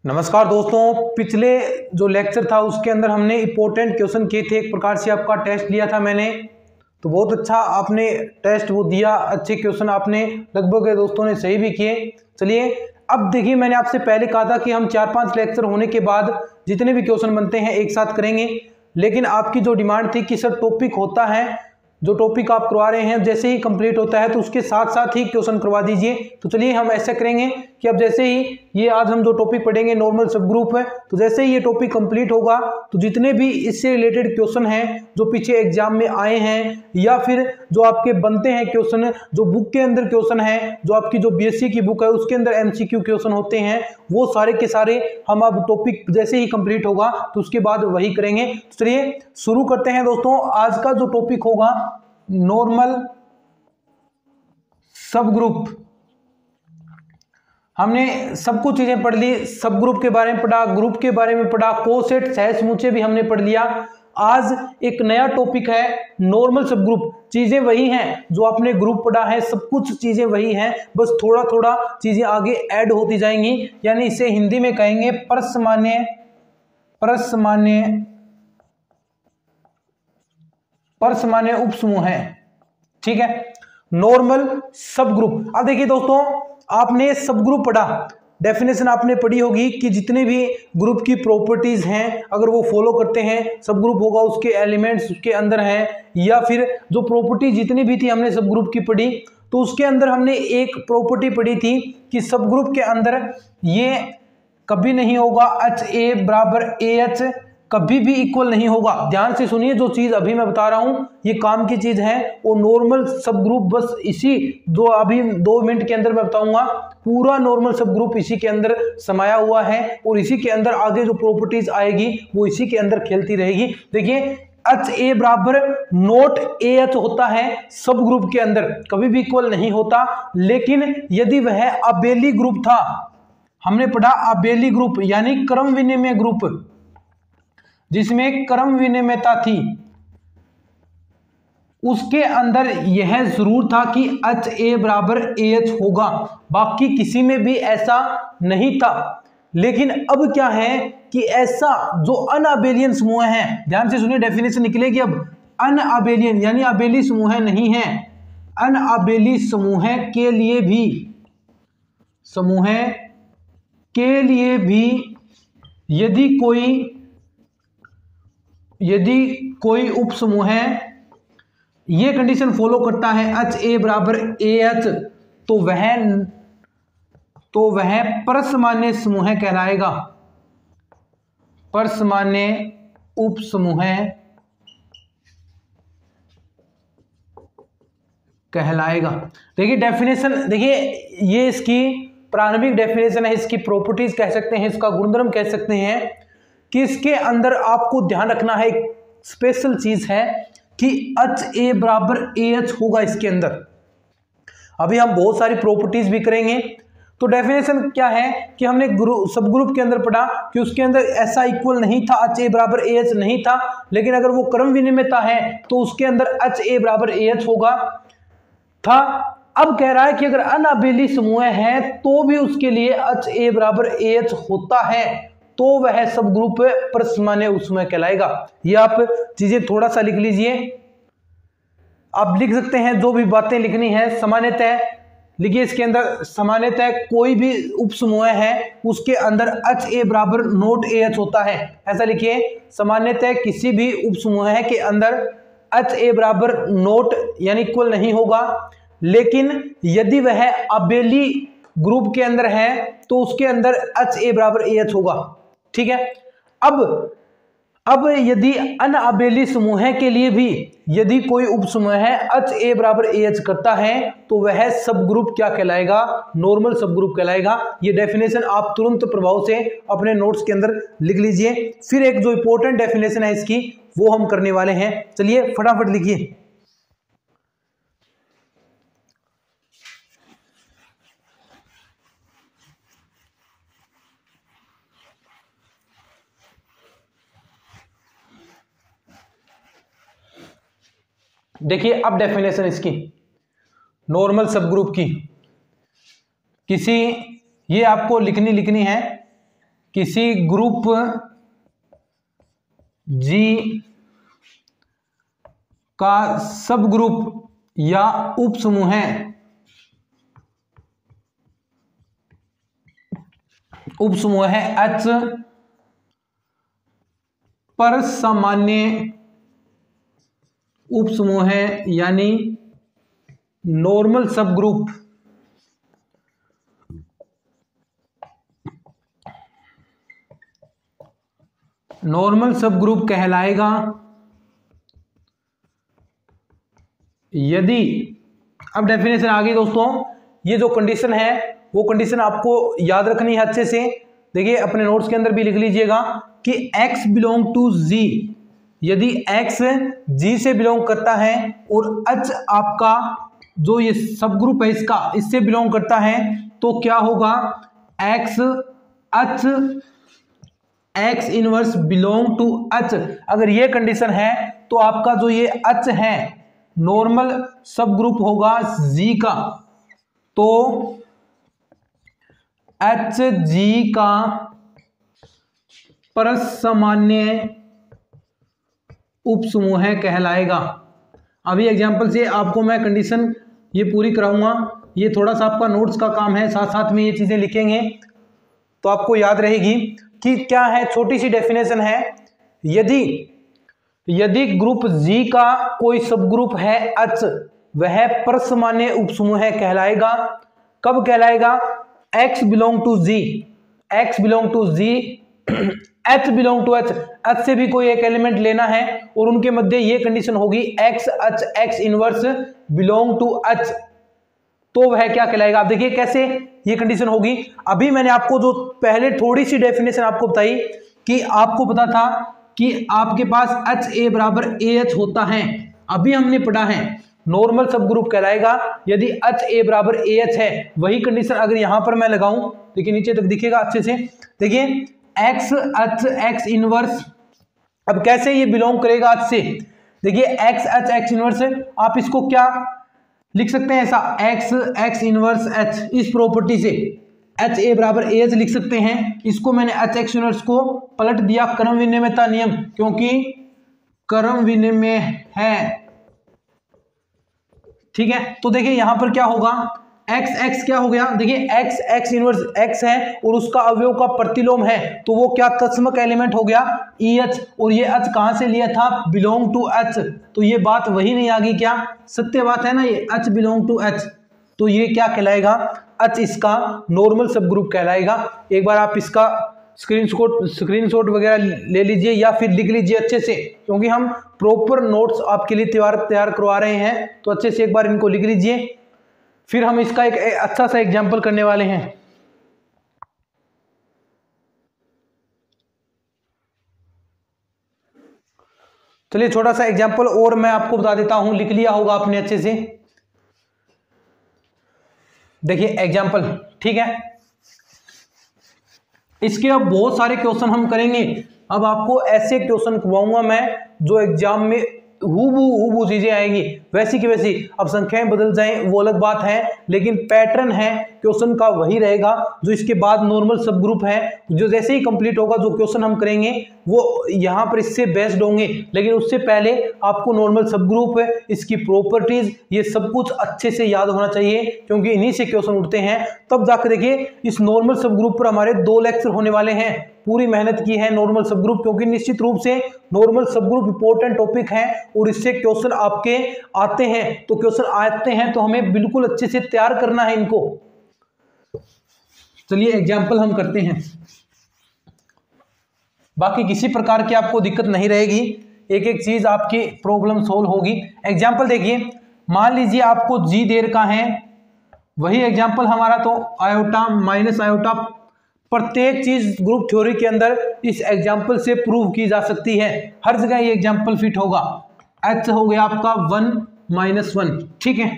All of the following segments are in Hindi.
नमस्कार दोस्तों, पिछले जो लेक्चर था उसके अंदर हमने इंपॉर्टेंट क्वेश्चन किए थे। एक प्रकार से आपका टेस्ट लिया था मैंने, तो बहुत अच्छा आपने टेस्ट वो दिया, अच्छे क्वेश्चन आपने लगभग दोस्तों ने सही भी किए। चलिए अब देखिए, मैंने आपसे पहले कहा था कि हम 4-5 लेक्चर होने के बाद जितने भी क्वेश्चन बनते हैं एक साथ करेंगे, लेकिन आपकी जो डिमांड थी कि सर टॉपिक होता है, जो टॉपिक आप करवा रहे हैं जैसे ही कंप्लीट होता है तो उसके साथ साथ ही क्वेश्चन करवा दीजिए। तो चलिए हम ऐसा करेंगे कि अब जैसे ही ये आज हम जो टॉपिक पढ़ेंगे नॉर्मल सब ग्रुप है, तो जैसे ही ये टॉपिक कंप्लीट होगा तो जितने भी इससे रिलेटेड क्वेश्चन हैं जो पीछे एग्जाम में आए हैं या फिर जो आपके बनते हैं क्वेश्चन, जो बुक के अंदर क्वेश्चन है, जो आपकी जो बीएससी की बुक है उसके अंदर एमसीक्यू क्वेश्चन होते हैं, वो सारे के सारे हम अब टॉपिक जैसे ही कंप्लीट होगा तो उसके बाद वही करेंगे। चलिए शुरू करते हैं दोस्तों। आज का जो टॉपिक होगा नॉर्मल सब ग्रुप। हमने सब कुछ चीजें पढ़ ली, सब ग्रुप के बारे में पढ़ा, ग्रुप के बारे में पढ़ा, कोसेट सहसमुचे भी हमने पढ़ लिया। आज एक नया टॉपिक है नॉर्मल सब ग्रुप। चीजें वही हैं जो आपने ग्रुप पढ़ा है, सब कुछ चीजें वही हैं, बस थोड़ा थोड़ा चीजें आगे ऐड होती जाएंगी। यानी इसे हिंदी में कहेंगे परसमान्य उपसमूह है। ठीक है, नॉर्मल सब ग्रुप। अब देखिए दोस्तों, आपने सब ग्रुप पढ़ा, डेफिनेशन आपने पढ़ी होगी कि जितने भी ग्रुप की प्रॉपर्टीज हैं अगर वो फॉलो करते हैं, सब ग्रुप होगा, उसके एलिमेंट्स उसके अंदर हैं, या फिर जो प्रॉपर्टी जितनी भी थी हमने सब ग्रुप की पढ़ी, तो उसके अंदर हमने एक प्रॉपर्टी पढ़ी थी कि सब ग्रुप के अंदर ये कभी नहीं होगा HA बराबर AH, कभी भी इक्वल नहीं होगा। ध्यान से सुनिए, जो चीज अभी मैं बता रहा हूं ये काम की चीज है। वो नॉर्मल सब ग्रुप बस इसी अभी 2 मिनट के अंदर मैं बताऊंगा, पूरा नॉर्मल सब ग्रुप इसी के अंदर समाया हुआ है और इसी के अंदर आगे जो प्रॉपर्टीज आएगी वो इसी के अंदर खेलती रहेगी। देखिए HA बराबर नॉट AH होता है सब ग्रुप के अंदर, कभी भी इक्वल नहीं होता। लेकिन यदि वह अबेली ग्रुप था, हमने पढ़ा अबेली ग्रुप यानी क्रम विनिमय ग्रुप, जिसमें क्रम विनिमयता थी, उसके अंदर यह जरूर था कि HA बराबर AH होगा, बाकी किसी में भी ऐसा नहीं था। लेकिन अब क्या है कि ऐसा जो अनअबेलियन समूह है, ध्यान से सुनिए डेफिनेशन निकलेगी अब, अनअबेलियन यानी अबेली समूह नहीं है, अनअबेली समूह के लिए भी यदि कोई उप समूह है ये कंडीशन फॉलो करता है HA बराबर AH, तो वह परसमान्य समूह कहलाएगा, परसमान्य उप समूह कहलाएगा। देखिए डेफिनेशन, देखिए ये इसकी प्रारंभिक डेफिनेशन है, इसकी प्रॉपर्टीज कह सकते हैं, इसका गुणधर्म कह सकते हैं कि इसके अंदर आपको ध्यान रखना है, एक स्पेशल चीज है कि HA बराबर AH होगा इसके अंदर। अभी हम बहुत सारी प्रॉपर्टीज भी करेंगे। तो डेफिनेशन क्या है कि हमने सब ग्रुप के अंदर पढ़ा कि उसके अंदर ऐसा इक्वल नहीं था, HA बराबर AH नहीं था, लेकिन अगर वो क्रम विनिमयता है तो उसके अंदर HA बराबर AH होगा था। अब कह रहा है कि अगर अनअबेली समूह है तो भी उसके लिए HA बराबर AH होता है, तो वह सब ग्रुप परसमान्य उपसमूह कहलाएगा। ये आप चीजें थोड़ा सा लिख लीजिए, आप लिख सकते हैं जो भी बातें लिखनी है। सामान्यतः लिखिए, इसके अंदर सामान्यतः कोई भी उपसमूह है उसके अंदर HA बराबर नॉट AH होता है, ऐसा लिखिए। सामान्यतः किसी भी उपसमूह के अंदर HA बराबर नॉट यानी इक्वल नहीं होगा, लेकिन यदि वह अबेली ग्रुप के अंदर है तो उसके अंदर HA बराबर AH होगा। ठीक है, अब यदि अनअबेली समूह के लिए भी यदि कोई उपसमूह है HA बराबर AH करता है तो वह सब ग्रुप क्या कहलाएगा, नॉर्मल सब ग्रुप कहलाएगा। ये डेफिनेशन आप तुरंत प्रभाव से अपने नोट्स के अंदर लिख लीजिए। फिर एक जो इंपॉर्टेंट डेफिनेशन है इसकी वो हम करने वाले हैं, चलिए फटाफट लिखिए। देखिए अब डेफिनेशन इसकी नॉर्मल सब ग्रुप की, किसी ये आपको लिखनी है, किसी ग्रुप जी का सब ग्रुप या उप समूह है, H पर सामान्य उप समूह है, यानी नॉर्मल सब ग्रुप, कहलाएगा यदि, अब डेफिनेशन आ गई दोस्तों। ये जो कंडीशन है वो कंडीशन आपको याद रखनी है अच्छे से। देखिए अपने नोट्स के अंदर भी लिख लीजिएगा कि x बिलोंग टू z, यदि x g से बिलोंग करता है और h आपका जो ये सब ग्रुप है इससे बिलोंग करता है, तो क्या होगा, x inverse belong to h। अगर ये कंडीशन है तो आपका जो ये h है नॉर्मल सब ग्रुप होगा g का, तो Hg का परसामान्य उप समूह कहलाएगा। अभी एग्जांपल से आपको मैं कंडीशन ये पूरी कराऊंगा, ये थोड़ा सा आपका नोट्स का काम है, साथ साथ में ये चीजें लिखेंगे तो आपको याद रहेगी कि क्या है। छोटी सी डेफिनेशन है, यदि ग्रुप G का कोई सब ग्रुप है H, वह परसामान्य उप समूह कहलाएगा। कब कहलाएगा, x belong to z, H belong to H, H से भी कोई एक एलिमेंट लेना है और उनके मध्य ये कंडीशन होगी x inverse belong to H, तो वह क्या कहलाएगा। आप देखिए कैसे ये कंडीशन होगी। अभी मैंने आपको जो पहले थोड़ी सी डेफिनेशन आपको बताई कि आपको पता था कि आपके पास HA बराबर AH होता है, अभी हमने पढ़ा है नॉर्मल सब ग्रुप कहलाएगा यदि HA बराबर AH है। वही कंडीशन अगर यहां पर मैं लगाऊं, देखिए नीचे तक दिखेगा अच्छे से, देखिए x इनवर्स, अब कैसे ये बिलोंग करेगा H से, देखिए x इनवर्स, आप इसको क्या लिख सकते हैं ऐसा, x इनवर्स H, इस प्रॉपर्टी से HA बराबर AH लिख सकते हैं। इसको मैंने H इनवर्स को पलट दिया क्रम विनिमयता नियम, क्योंकि क्रम विनिमय है, ठीक है। तो देखिए यहां पर क्या होगा, x क्या हो गया, देखिए x इनवर्स x है और उसका अवयव का प्रतिलोम है, तो वो क्या तत्समक एलिमेंट हो गया EH, और ये H कहां से लिया था, बिलोंग टू H, तो ये बात वही नहीं आ गई क्या, सत्य बात है ना, ये H बिलोंग टू H, तो ये क्या कहलाएगा, H इसका नॉर्मल सब ग्रुप कहलाएगा। एक बार आप इसका स्क्रीनशॉट वगैरह ले लीजिए या फिर लिख लीजिए अच्छे से, क्योंकि हम प्रॉपर नोट्स आपके लिए तैयार करवा रहे हैं, तो अच्छे से एक बार इनको लिख लीजिए। फिर हम इसका एक अच्छा सा एग्जाम्पल करने वाले हैं। चलिए छोटा सा एग्जाम्पल और मैं आपको बता देता हूं, लिख लिया होगा आपने अच्छे से। देखिए एग्जाम्पल, ठीक है, इसके अब बहुत सारे क्वेश्चन हम करेंगे। अब आपको ऐसे क्वेश्चन करवाऊंगा मैं जो एग्जाम में हूबहू चीजें आएंगी, वैसी की वैसी। अब संख्याएं बदल जाएं वो अलग बात है, लेकिन पैटर्न है क्वेश्चन का वही रहेगा। जो इसके बाद नॉर्मल सब ग्रुप है, जो जैसे ही कंप्लीट होगा जो क्वेश्चन हम करेंगे वो यहाँ पर इससे बेस्ड होंगे, लेकिन उससे पहले आपको नॉर्मल सब ग्रुप, इसकी प्रॉपर्टीज, ये सब कुछ अच्छे से याद होना चाहिए, क्योंकि इन्हीं से क्वेश्चन उठते हैं। तब जाकर देखिए इस नॉर्मल सब ग्रुप पर हमारे 2 लेक्चर होने वाले हैं। पूरी मेहनत की है नॉर्मल सब ग्रुप, क्योंकि निश्चित रूप से नॉर्मल सब ग्रुप इंपॉर्टेंट टॉपिक है और इससे क्वेश्चन आपके आते हैं। तो क्वेश्चन आते हैं तो हमें बिल्कुल अच्छे से तैयार करना है इनको। चलिए एग्जाम्पल हम करते हैं, बाकी किसी प्रकार की आपको दिक्कत नहीं रहेगी, एक एक चीज आपकी प्रॉब्लम सोल्व होगी। एग्जाम्पल देखिए, मान लीजिए आपको जी दे रखा है, वही एग्जाम्पल हमारा तो आयोटा माइनस आयोटा, प्रत्येक चीज ग्रुप थ्योरी के अंदर इस एग्जाम्पल से प्रूव की जा सकती है, हर जगह ये एग्जाम्पल फिट होगा। एच हो गया आपका 1 - 1, ठीक है।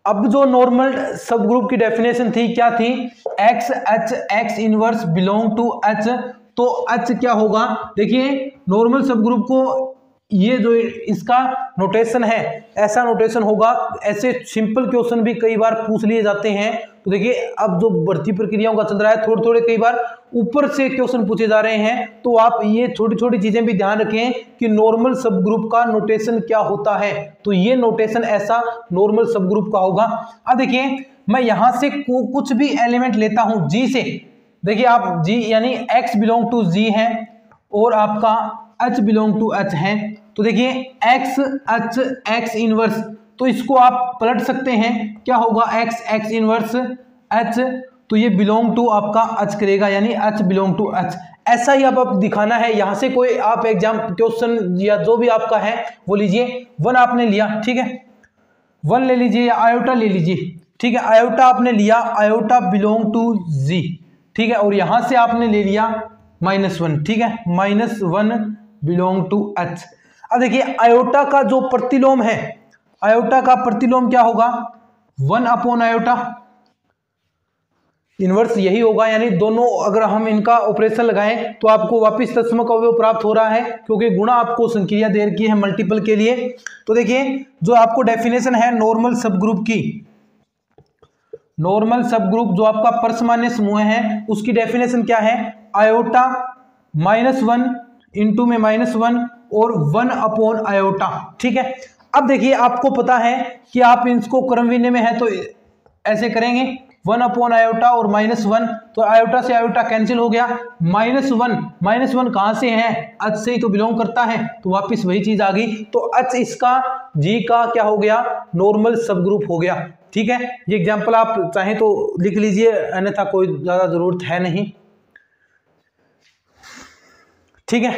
अब जो नॉर्मल सब ग्रुप की डेफिनेशन थी क्या थी, x inverse belong to H, तो H क्या होगा, देखिए नॉर्मल सब ग्रुप को ये जो इसका नोटेशन है, ऐसा नोटेशन होगा। ऐसे सिंपल क्वेश्चन भी कई बार पूछ लिए जाते हैं, तो देखिए अब जो भर्ती प्रक्रियाओं का चल रहा है, थोड़े थोड़े कई बार ऊपर से क्वेश्चन पूछे जा रहे हैं, तो आप ये छोटी छोटी चीजें भी ध्यान रखें कि नॉर्मल सब ग्रुप का नोटेशन क्या होता है। तो ये नोटेशन ऐसा नॉर्मल सब ग्रुप का होगा। अब देखिए मैं यहां से कुछ भी एलिमेंट लेता हूं जी से, देखिए आप जी यानी x बिलोंग टू जी है और आपका h बिलोंग टू h है। तो देखिए x h x इनवर्स, तो इसको आप पलट सकते हैं, क्या होगा x x इनवर्स h, तो ये बिलोंग टू आपका h करेगा, यानी h बिलोंग टू h। ऐसा ही आप दिखाना है। यहां से कोई आप एग्जाम क्वेश्चन या जो भी आपका है वो लीजिए, 1 आपने लिया, ठीक है, 1 ले लीजिए या आयोटा ले लीजिए, ठीक है, आयोटा आपने लिया, आयोटा बिलोंग टू जी, ठीक है, और यहां से आपने ले लिया -1, ठीक है, -1 बिलोंग टू h। अब देखिए आयोटा का जो प्रतिलोम है, आयोटा का प्रतिलोम क्या होगा, 1 अपॉन आयोटा, इनवर्स यही होगा, यानी दोनों अगर हम इनका ऑपरेशन लगाएं तो आपको वापस तत्समक अवयव प्राप्त हो रहा है, क्योंकि गुणा आपको संक्रिया दे रखी है मल्टीपल के लिए। तो देखिए जो आपको डेफिनेशन है नॉर्मल सब ग्रुप की, नॉर्मल सब ग्रुप जो आपका परसमान्य समूह है उसकी डेफिनेशन क्या है, आयोटा -1 इंटू में -1 और 1 अपॉन आयोटा, ठीक है। अब देखिए आपको पता है कि आप इसको क्रम विनय में है तो ऐसे करेंगे, 1 अपॉन आयोटा और -1, तो आयोटा से आयोटा कैंसिल हो गया, -1 कहां से है, h से ही तो बिलोंग करता है, तो वापस वही चीज आ गई। तो h इसका g का क्या हो गया, नॉर्मल सब ग्रुप हो गया, ठीक है। ये एग्जांपल आप चाहें तो लिख लीजिए, अन्यथा कोई ज्यादा जरूरत है नहीं, ठीक है,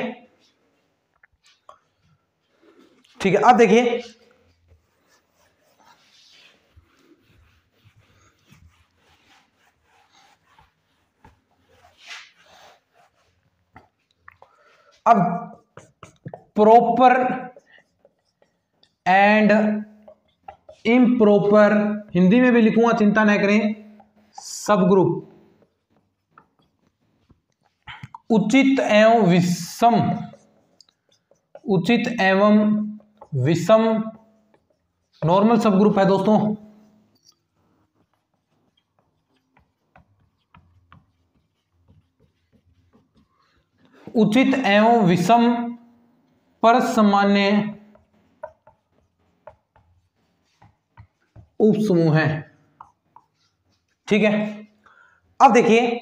ठीक है। अब देखिए अब प्रॉपर एंड इम्प्रॉपर, हिंदी में भी लिखूंगा चिंता न करें, सब ग्रुप उचित एवं विषम, उचित एवं विषम नॉर्मल सब ग्रुप है दोस्तों। उचित एवं विषम परसमान्य उपसमूह है, ठीक है। अब देखिए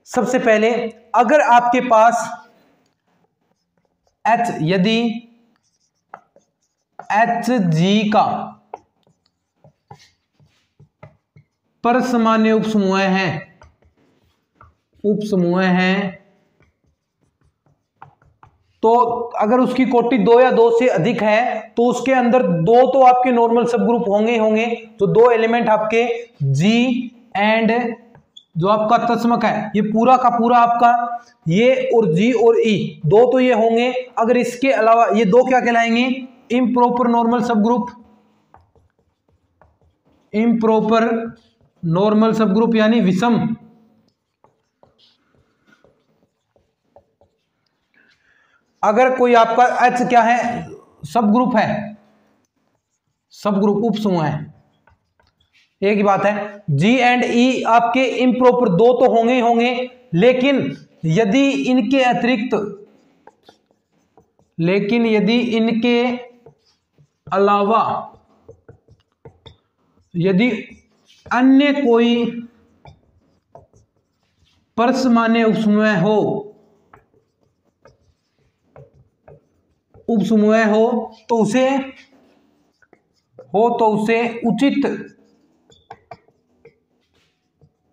सबसे पहले अगर आपके पास H, यदि Hg का परसमान्य उपसमूह है, उपसमूह है, तो अगर उसकी कोटि 2 या 2 से अधिक है तो उसके अंदर 2 तो आपके नॉर्मल सब ग्रुप होंगे होंगे, तो 2 एलिमेंट आपके G एंड जो आपका तत्समक है, ये पूरा का पूरा आपका ये और G और E 2 तो ये होंगे। अगर इसके अलावा ये 2 क्या कहलाएंगे, इम्प्रॉपर नॉर्मल सब ग्रुप, इम्प्रॉपर नॉर्मल सब ग्रुप यानी विषम। अगर कोई आपका H क्या है, सब ग्रुप है, सब ग्रुप उपसमूह है, एक ही बात है। G एंड E आपके इम्प्रॉपर 2 तो होंगे ही होंगे, लेकिन यदि इनके अतिरिक्त, लेकिन यदि इनके अलावा यदि अन्य कोई परसमान्य उपसमूह हो, उपसमूह हो तो उसे उचित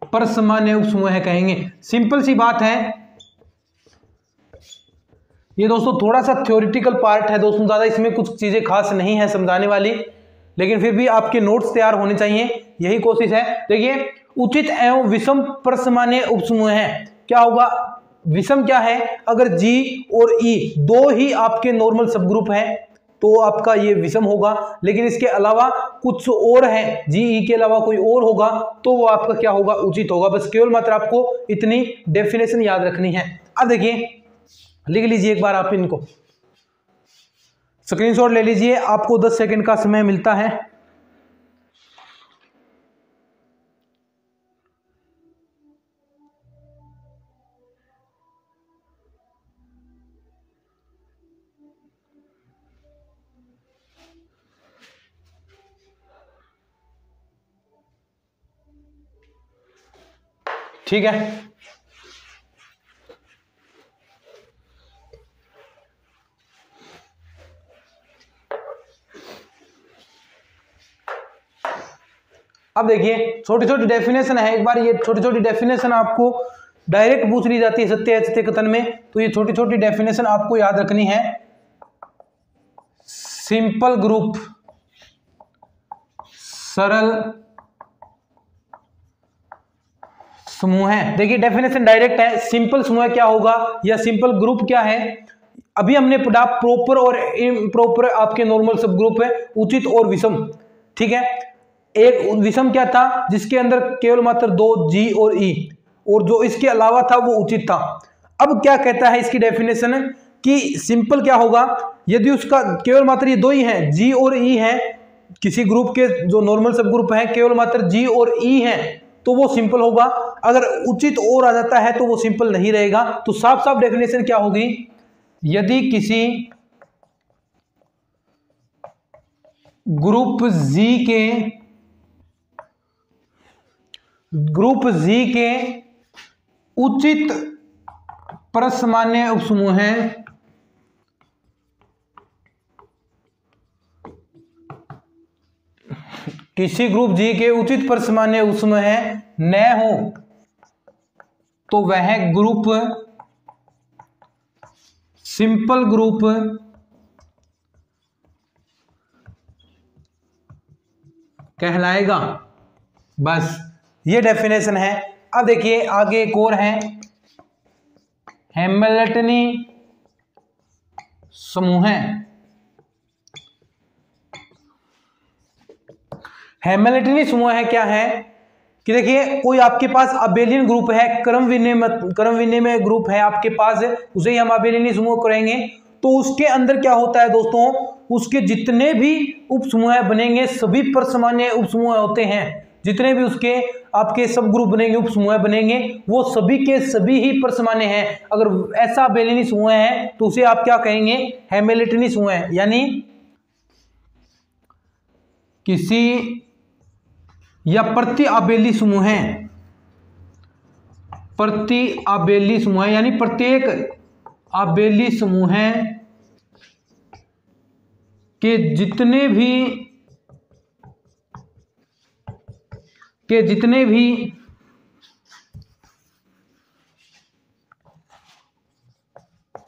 परसमान्य उपसमूह कहेंगे। सिंपल सी बात है ये दोस्तों, थोड़ा सा थ्योरेटिकल पार्ट है दोस्तों, ज्यादा इसमें कुछ चीजें खास नहीं है समझाने वाली, लेकिन फिर भी आपके नोट्स तैयार होने चाहिए, यही कोशिश है। देखिए उचित एवं विषम परसमान्य उपसमूह है, क्या होगा, विषम क्या है, अगर G और E 2 ही आपके नॉर्मल सब ग्रुप है तो आपका ये विषम होगा, लेकिन इसके अलावा कुछ और है, G E के अलावा कोई और होगा तो वो आपका क्या होगा, उचित होगा। बस केवल मात्र आपको इतनी डेफिनेशन याद रखनी है। अब देखिए लिख लीजिए एक बार, आप इनको स्क्रीनशॉट ले लीजिए, आपको 10 सेकंड का समय मिलता है। ठीक है। अब देखिए छोटी छोटी डेफिनेशन है, एक बार ये छोटी छोटी डेफिनेशन आपको डायरेक्ट पूछ ली जाती है सत्य असत्य कथन में, तो ये छोटी छोटी डेफिनेशन आपको याद रखनी है। सिंपल ग्रुप, सरल समूह है। देखिए डेफिनेशन डायरेक्ट है। सिंपल समूह क्या होगा या सिंपल ग्रुप क्या है, अभी हमने पढ़ा प्रॉपर और इम्प्रॉपर आपके नॉर्मल सब ग्रुप है, उचित और विषम। ठीक है, एक विषम क्या था जिसके अंदर केवल मात्र दो जी और ई, और जो इसके अलावा था वो उचित था। अब क्या कहता है इसकी डेफिनेशन कि सिंपल क्या होगा, यदि उसका केवल मात्र ये दो ही हैं, जी और ई है, किसी ग्रुप के जो नॉर्मल सब ग्रुप है केवल मात्र जी और ई है तो वो सिंपल होगा। अगर उचित और आ जाता है तो वो सिंपल नहीं रहेगा। तो साफ साफ डेफिनेशन क्या होगी, यदि किसी ग्रुप जी के उचित परसमान्य उपसमूह हैं, किसी ग्रुप जी के उचित परसमान्य उपसमूह न हो तो वह ग्रुप सिंपल ग्रुप कहलाएगा। बस ये डेफिनेशन है। अब देखिए आगे एक और है, हैमिल्टनी समूह है। हैमिल्टनी समूह है क्या है कि देखिए कोई आपके पास अबेलियन ग्रुप है, क्रम विनिमय ग्रुप है आपके पास, उसे ही हम अबेलियनी समूह करेंगे। तो उसके अंदर क्या होता है दोस्तों, उसके जितने भी उपसमूह बनेंगे सभी परसमान्य उपसमूह होते हैं। जितने भी उसके आपके सब ग्रुप बनेंगे, उपसमूह बनेंगे, वो सभी के सभी ही परसमान्य हैं। अगर ऐसा अबेलियनी समूह है तो उसे आप क्या कहेंगे, हैमिल्टनी समूह है। यानी किसी या प्रति आबेली समूह है, प्रति आबेली समूह यानी प्रत्येक आबेली समूह के जितने भी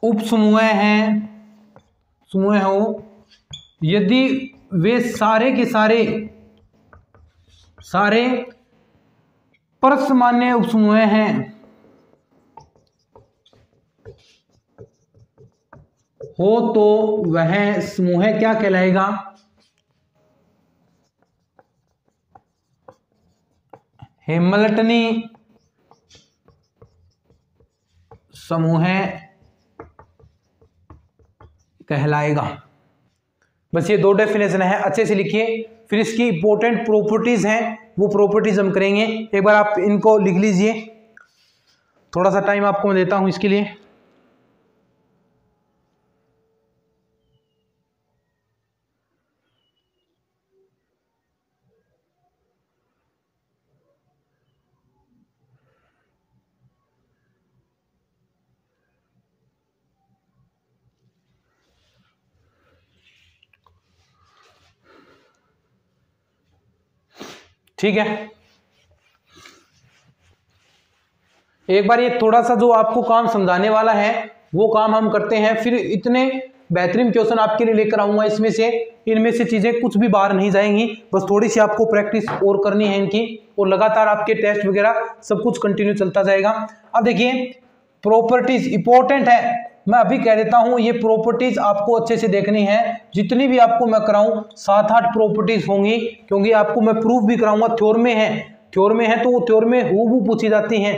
उपसमूह हैं, समूह हो, यदि वे सारे के सारे परसमान्य उपसमूह हैं हो तो वह समूह क्या कहलाएगा, हैमिल्टनी समूह कहलाएगा। बस ये दो डेफिनेशन है, अच्छे से लिखिए। फिर इसकी इंपॉर्टेंट प्रॉपर्टीज हैं, वो प्रॉपर्टीज हम करेंगे। एक बार आप इनको लिख लीजिए, थोड़ा सा टाइम आपको मैं देता हूं इसके लिए। ठीक है, एक बार ये थोड़ा सा जो आपको काम समझाने वाला है वो काम हम करते हैं, फिर इतने बेहतरीन क्वेश्चन आपके लिए लेकर आऊंगा। इनमें से चीजें कुछ भी बाहर नहीं जाएंगी, बस थोड़ी सी आपको प्रैक्टिस और करनी है इनकी, और लगातार आपके टेस्ट वगैरह सब कुछ कंटिन्यू चलता जाएगा। अब देखिए प्रॉपर्टीज इंपॉर्टेंट है, मैं अभी कह देता हूं, ये प्रॉपर्टीज आपको अच्छे से देखनी है। जितनी भी आपको मैं कराऊं 7-8 प्रॉपर्टीज होंगी, क्योंकि आपको मैं प्रूफ भी कराऊंगा। थ्योरम में है तो वो थ्योरम में हूबहू पूछी जाती हैं,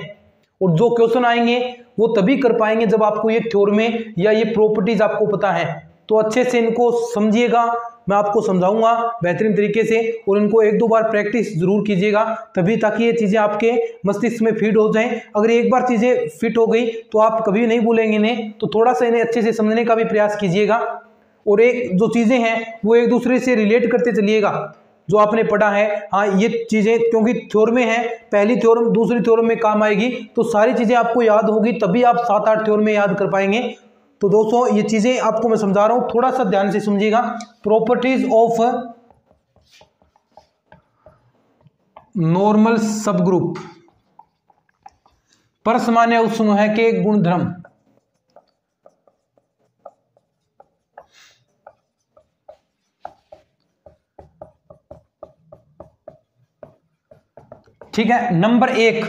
और जो क्वेश्चन आएंगे वो तभी कर पाएंगे जब आपको ये थ्योरम या ये प्रॉपर्टीज आपको पता है। तो अच्छे से इनको समझिएगा, मैं आपको समझाऊंगा बेहतरीन तरीके से, और इनको 1-2 बार प्रैक्टिस जरूर कीजिएगा, तभी ताकि ये चीजें आपके मस्तिष्क में फिट हो जाएं। अगर एक बार चीजें फिट हो गई तो आप कभी नहीं भूलेंगे इन्हें। तो थोड़ा सा इन्हें अच्छे से समझने का भी प्रयास कीजिएगा, और एक जो चीजें हैं वो एक दूसरे से रिलेट करते चलिएगा। जो आपने पढ़ा है। हाँ, ये चीजें क्योंकि थ्योरम में है, पहली थ्योरम दूसरी थ्योरम में काम आएगी, तो सारी चीजें आपको याद होगी, तभी आप 7-8 थ्योरम में याद कर पाएंगे। तो दोस्तों ये चीजें आपको मैं समझा रहा हूं, थोड़ा सा ध्यान से समझिएगा। प्रॉपर्टीज ऑफ नॉर्मल सबग्रुप, परसमान्य उपसमूह के गुणधर्म। ठीक है, नंबर 1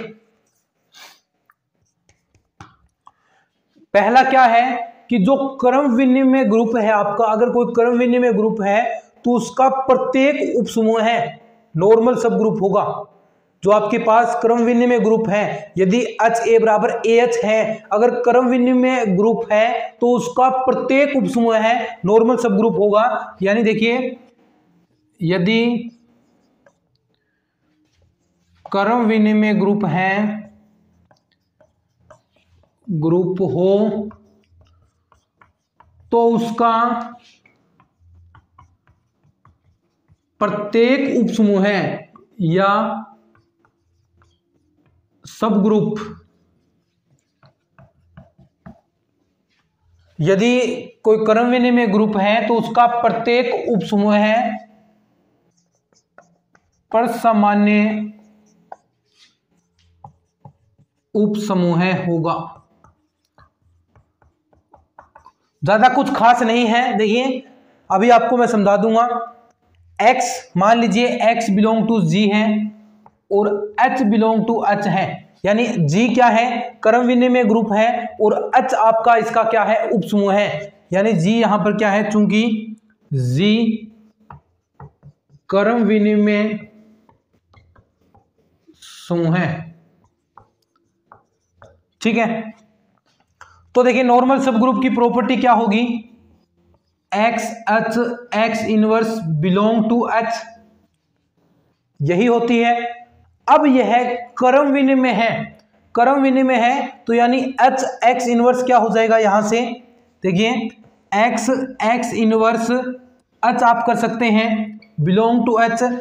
पहला क्या है कि जो क्रम विनिमय ग्रुप है आपका, अगर कोई क्रम विनिमय ग्रुप है तो उसका प्रत्येक उपसमूह है नॉर्मल सब ग्रुप होगा। जो आपके पास क्रम विनिमय ग्रुप है, यदि HA बराबर AH है, अगर क्रम विनिमय ग्रुप है तो उसका प्रत्येक उपसमूह है नॉर्मल सब ग्रुप होगा। यानी देखिए, यदि क्रम विनिमय ग्रुप है, ग्रुप हो, तो उसका प्रत्येक उपसमूह है या सब ग्रुप, यदि कोई क्रम विनिमय ग्रुप है तो उसका प्रत्येक उपसमूह है परसामान्य उपसमूह होगा। ज्यादा कुछ खास नहीं है। देखिए अभी आपको मैं समझा दूंगा। x मान लीजिए x बिलोंग टू g है और h बिलोंग टू h है, यानी g क्या है, क्रम विनिमय ग्रुप है, और h आपका इसका क्या है, उपसमूह है। यानी g यहां पर क्या है, चूंकि g क्रम विनिमय समूह है। ठीक है, तो देखिए नॉर्मल सब ग्रुप की प्रॉपर्टी क्या होगी, x h x inverse belong to h, यही होती है। अब यह क्रम विनिमय है, क्रम विनिमय है तो यानी h x इनवर्स क्या हो जाएगा, यहां से देखिए x x इनवर्स h आप कर सकते हैं बिलोंग टू h,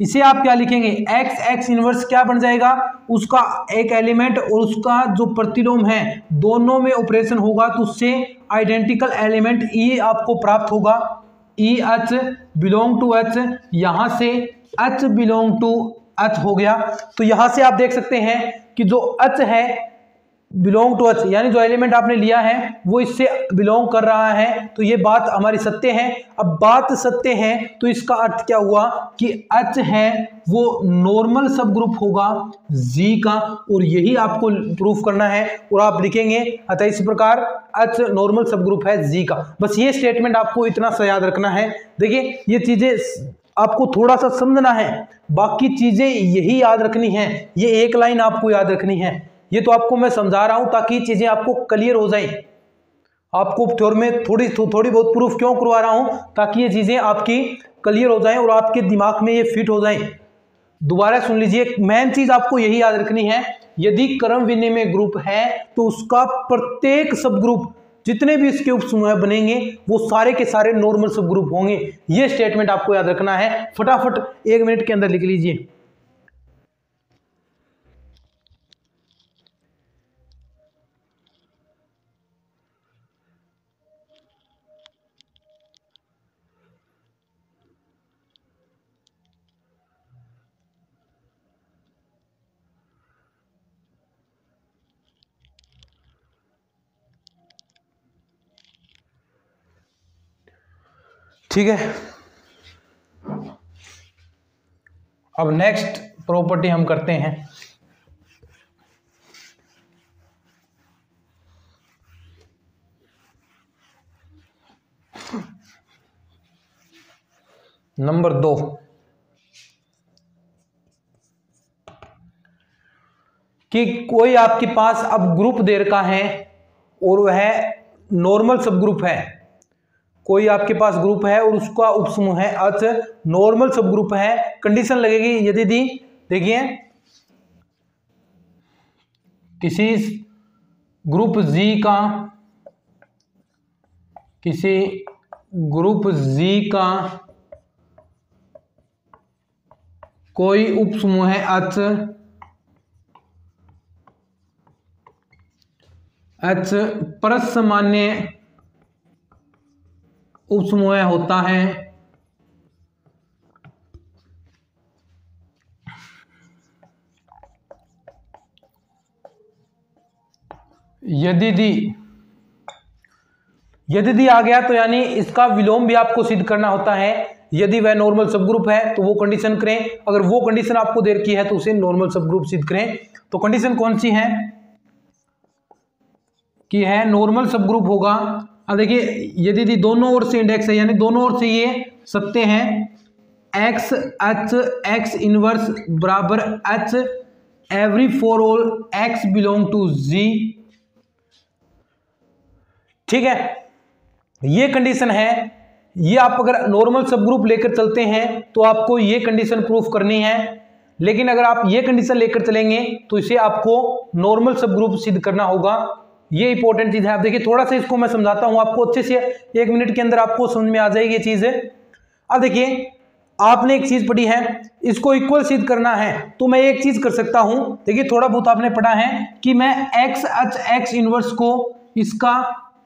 इसे आप क्या लिखेंगे, x x इनवर्स क्या बन जाएगा, उसका एक एलिमेंट और उसका जो प्रतिलोम है दोनों में ऑपरेशन होगा तो उससे आइडेंटिकल एलिमेंट E आपको प्राप्त होगा। E h belong to h, यहां से h बिलोंग टू h हो गया। तो यहां से आप देख सकते हैं कि जो h है बिलोंग टू h, यानी जो एलिमेंट आपने लिया है वो इससे बिलोंग कर रहा है, तो ये बात हमारी सत्य है। अब बात सत्य है तो इसका अर्थ क्या हुआ कि h है वो नॉर्मल सब ग्रुप होगा g का, और यही आपको प्रूफ करना है और आप लिखेंगे अतः इस प्रकार h नॉर्मल सब ग्रुप है g का। बस ये स्टेटमेंट आपको इतना सा याद रखना है। देखिए ये चीजें आपको थोड़ा सा समझना है, बाकी चीजें यही याद रखनी है, ये एक लाइन आपको याद रखनी है। ये तो आपको मैं समझा रहा हूं ताकि चीजें आपको क्लियर हो जाएं। आपको थ्योरम में थोड़ी बहुत प्रूफ क्यों करवा रहा हूं, ताकि ये चीजें आपकी क्लियर हो जाएं और आपके दिमाग में ये फिट हो जाएं। दोबारा सुन लीजिए, मेन चीज आपको यही याद रखनी है, यदि क्रम विनिमय ग्रुप है तो उसका प्रत्येक सब ग्रुप, जितने भी इसके उपसमूह बनेंगे वो सारे के सारे नॉर्मल सब ग्रुप होंगे। ये स्टेटमेंट आपको याद रखना है, फटाफट 1 मिनट के अंदर लिख लीजिए। ठीक है, अब नेक्स्ट प्रॉपर्टी हम करते हैं। नंबर 2, कि कोई आपके पास अब ग्रुप दे रखा है और वह नॉर्मल सब ग्रुप है। कोई आपके पास ग्रुप है और उसका उपसमूह है h, नॉर्मल सब ग्रुप है। कंडीशन लगेगी यदि दी, देखिए किसी ग्रुप G का, किसी ग्रुप G का कोई उपसमूह है H परसामान्य उपसमूह होता है यदि दी आ गया तो यानी इसका विलोम भी आपको सिद्ध करना होता है। यदि वह नॉर्मल सब ग्रुप है तो वो कंडीशन करें, अगर वो कंडीशन आपको दे रखी है तो उसे नॉर्मल सब ग्रुप सिद्ध करें। तो कंडीशन कौन सी है कि है नॉर्मल सब ग्रुप होगा। अब देखिए यदि दोनों ओर से इंडेक्स है यानी दोनों ओर से ये सत्य हैं एक्स एच एक्स इनवर्स बराबर h every for all x belong to g. ठीक है, ये कंडीशन है। ये आप अगर नॉर्मल सब ग्रुप लेकर चलते हैं तो आपको ये कंडीशन प्रूफ करनी है, लेकिन अगर आप ये कंडीशन लेकर चलेंगे तो इसे आपको नॉर्मल सब ग्रुप सिद्ध करना होगा। ये इंपॉर्टेंट चीज है। आप देखिए थोड़ा सा इसको मैं समझाता हूं आपको अच्छे से, 1 मिनट के अंदर आपको समझ में आ जाएगी ये चीज। अब देखिए आपने एक चीज पढ़ी है, इसको इक्वल सिद्ध करना है तो मैं एक चीज कर सकता हूं। देखिए थोड़ा बहुत आपने पढ़ा है कि मैं एक्स एच एक्स इनवर्स को इसका,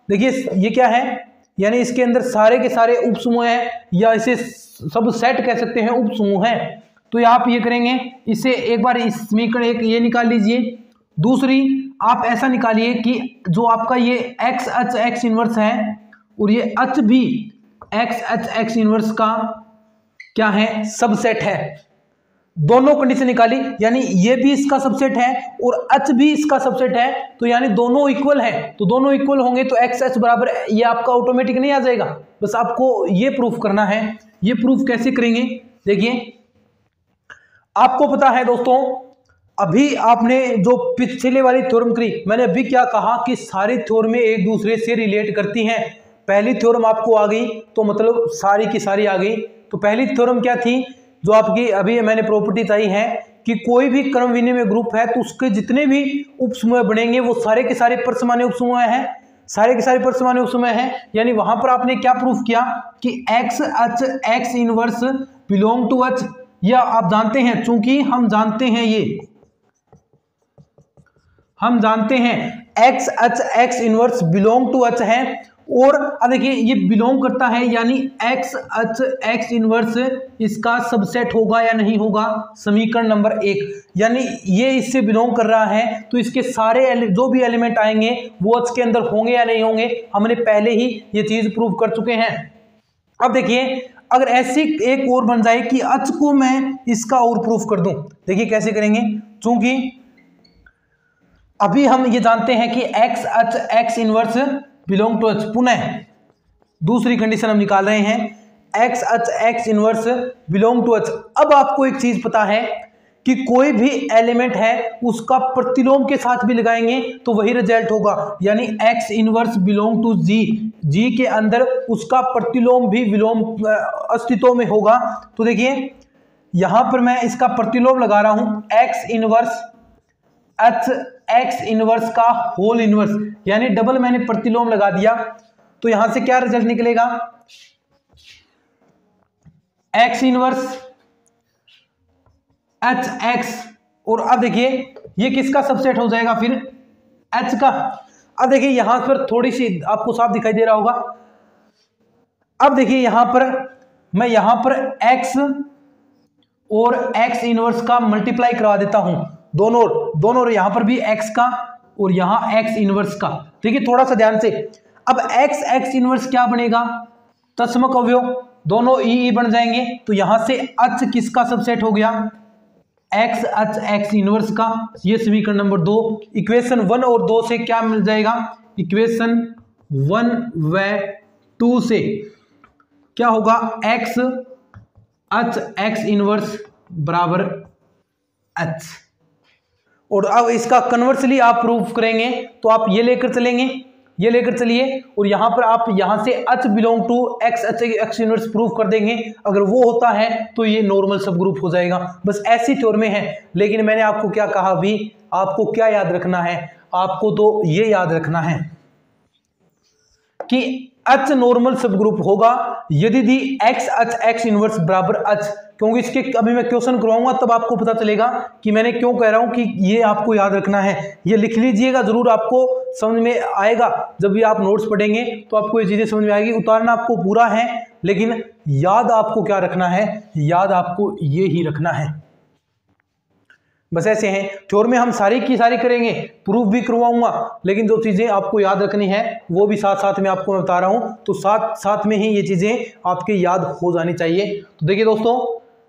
देखिए ये क्या है यानी इसके अंदर सारे के सारे उपसमूह है या इसे सब सेट कह सकते हैं, उपसमूह है। तो आप ये करेंगे, इसे एक बार इस समीकरण एक ये निकाल लीजिए, दूसरी आप ऐसा निकालिए कि जो आपका ये एक्स एच एक्स इनवर्स है और ये एच भी एक्स एच एक्स इनवर्स का क्या है, सबसेट है। दोनों कंडीशन निकाली यानी ये भी इसका सबसेट है और एच भी इसका सबसेट है, तो यानी दोनों इक्वल है। तो दोनों इक्वल होंगे तो एक्स एच बराबर ये आपका ऑटोमेटिक नहीं आ जाएगा। बस आपको ये प्रूफ करना है। ये प्रूफ कैसे करेंगे, देखिए आपको पता है दोस्तों, अभी आपने जो पिछले वाली थ्योरम करी, मैंने अभी क्या कहा कि सारी थ्योरमें एक दूसरे से रिलेट करती हैं। पहली थ्योरम आपको आ गई तो मतलब सारी की सारी आ गई। तो पहली थ्योरम क्या थी, जो आपकी अभी मैंने प्रॉपर्टी बताई है कि कोई भी क्रम विनिमय ग्रुप है तो उसके जितने भी उपसमूह बनेंगे वो सारे के सारे परसमान्य उपसमूह हैं, सारे के सारे परसमान्य उपसमूह हैं। यानी वहां पर आपने क्या प्रूफ किया कि x H x inverse belong to H, या आप जानते हैं, चूंकि हम जानते हैं x H x inverse belong to H है। और अब देखिए ये बिलोंग करता है यानी एक्स एच एक्स इनवर्स इसका सबसेट होगा या नहीं होगा, समीकरण नंबर 1। यानी ये इससे बिलोंग कर रहा है तो इसके सारे जो भी एलिमेंट आएंगे वो एच के अंदर होंगे या नहीं होंगे, हमने पहले ही ये चीज प्रूव कर चुके हैं। अब देखिए अगर ऐसी एक और बन जाए कि एच को मैं इसका और प्रूफ कर दूं, देखिए कैसे करेंगे। चूंकि अभी हम ये जानते हैं कि x H x inverse belong to H, पुनः दूसरी कंडीशन हम निकाल रहे हैं x H x inverse belong to H. अब आपको एक चीज पता है कि कोई भी एलिमेंट है उसका प्रतिलोम के साथ भी लगाएंगे तो वही रिजल्ट होगा। यानी एक्स इनवर्स बिलोंग टू जी, जी के अंदर उसका प्रतिलोम भी विलोम अस्तित्व में होगा। तो देखिए यहां पर मैं इसका प्रतिलोम लगा रहा हूं x inverse H x inverse का होल इनवर्स, यानी डबल मैंने प्रतिलोम लगा दिया। तो यहां से क्या रिजल्ट निकलेगा, एक्स इनवर्स एच एक्स, और अब देखिए ये किसका सबसेट हो जाएगा फिर, एच का। अब देखिए यहां पर थोड़ी सी आपको साफ दिखाई दे रहा होगा। अब देखिए यहां पर मैं यहां पर एक्स और एक्स इनवर्स का मल्टीप्लाई करवा देता हूं, दोनों यहां पर भी एक्स का और यहां एक्स इनवर्स का। देखिए थोड़ा सा ध्यान से, अब एक्स एक्स इनवर्स क्या बनेगा, तत्समक अवयव, दोनों ई बन जाएंगे। तो यहां से एच किसका सबसेट हो गया, एक्स एच एक्स इनवर्स का। ये समीकरण नंबर 2। इक्वेशन 1 और 2 से क्या मिल जाएगा, इक्वेशन 1 व 2 से क्या होगा, एक्स एच एक्स इनवर्स बराबर एच। और अब इसका कन्वर्सली आप प्रूफ करेंगे तो आप ये लेकर चलेंगे, ये लेकर चलिए, और यहां पर आप यहां से H belong to x H x inverse proof कर देंगे। अगर वो होता है तो ये नॉर्मल सब ग्रुप हो जाएगा। बस ऐसी थ्योरमें है। लेकिन मैंने आपको क्या कहा, अभी आपको क्या याद रखना है, आपको तो ये याद रखना है कि एच नॉर्मल सब ग्रुप होगा यदि दी एक्स एच एक्स इनवर्स बराबर एच। क्योंकि इसके अभी मैं क्वेश्चन करवाऊंगा तब आपको पता चलेगा कि मैंने क्यों कह रहा हूं कि ये आपको याद रखना है। ये लिख लीजिएगा जरूर, आपको समझ में आएगा। जब भी आप नोट्स पढ़ेंगे तो आपको ये चीजें समझ में आएगी। उतारना आपको पूरा है, लेकिन याद आपको क्या रखना है, याद आपको ये ही रखना है। बस ऐसे हैं। थ्योरी में हम सारी की सारी करेंगे, प्रूफ भी करवाऊंगा, लेकिन जो चीजें आपको याद रखनी है वो भी साथ साथ में आपको मैं बता रहा हूं, तो साथ साथ में ही ये चीजें आपके याद हो जानी चाहिए। तो देखिए दोस्तों,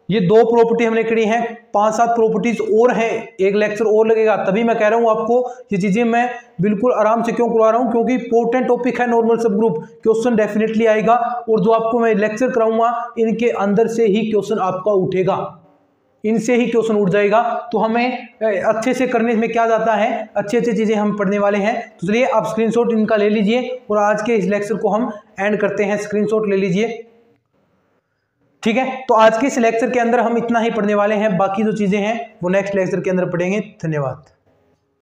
ये 2 प्रॉपर्टी हमने करी हैं, 5-7 प्रॉपर्टीज और हैं, एक लेक्चर और लगेगा। तभी मैं कह रहा हूं आपको ये चीजें मैं बिल्कुल आराम से क्यों करवा रहा हूं, क्योंकि इंपॉर्टेंट टॉपिक है नॉर्मल सब ग्रुप, क्वेश्चन डेफिनेटली आएगा। और जो आपको मैं लेक्चर कराऊंगा इनके अंदर से ही क्वेश्चन आपका उठेगा, इनसे ही क्वेश्चन उठ जाएगा। तो हमें अच्छे से करने में क्या जाता है, अच्छी अच्छी चीजें हम पढ़ने वाले हैं। तो चलिए आप स्क्रीनशॉट इनका ले लीजिए और आज के इस लेक्चर को हम एंड करते हैं। स्क्रीनशॉट ले लीजिए, ठीक है। तो आज के इस लेक्चर के अंदर हम इतना ही पढ़ने वाले हैं, बाकी जो चीजें हैं वो नेक्स्ट लेक्चर के अंदर पढ़ेंगे। धन्यवाद।